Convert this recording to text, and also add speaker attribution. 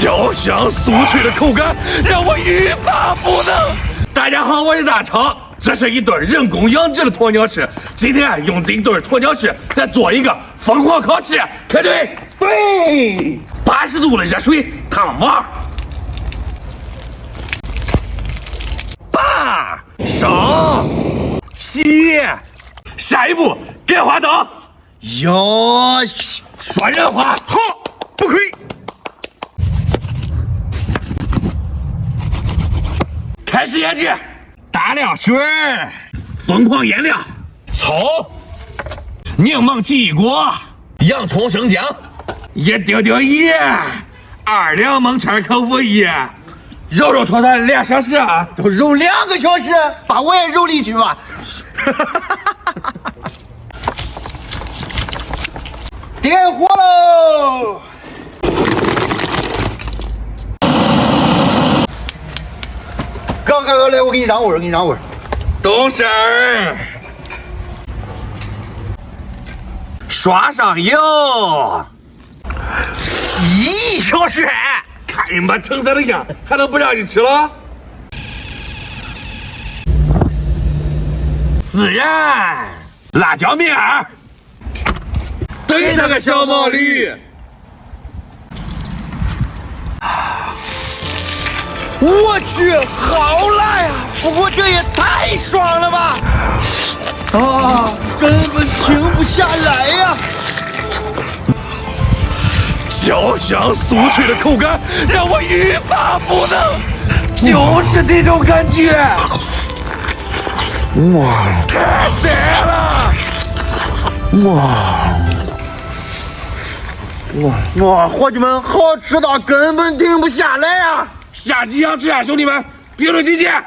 Speaker 1: 焦香酥脆的口感让我欲罢不能。大家好，我是大超，这是一对人工养殖的鸵鸟翅。今天用这对鸵鸟翅再做一个疯狂烤翅，开队！对，80度的热水烫毛，拔烧洗。下一步改花刀。
Speaker 2: 哟西，
Speaker 1: 说人话，
Speaker 2: 好，不亏。
Speaker 1: 开始腌制，大量水，疯狂腌料，葱，柠檬奇异果，洋葱生姜，一丢丢盐，2两蒙圈口服液，揉揉搓搓2小时啊，
Speaker 2: 都揉2个小时，把我也揉里去吧。点火喽！刚来，我给你让味儿，
Speaker 1: 懂事儿，刷上油
Speaker 2: 1小时，
Speaker 1: 看你妈橙色的样，还能不让你吃了？孜然、辣椒面儿，对那个小毛驴。
Speaker 2: 我去，好辣呀！不过这也太爽了吧！啊，根本停不下来呀！
Speaker 1: 焦香酥脆的口感让我欲罢不能，就是这种感觉。
Speaker 2: 哇，
Speaker 1: 太赞了！
Speaker 2: 哇，伙计们，好吃到根本停不下来呀！
Speaker 1: 下集想吃啊，兄弟们，评论区见。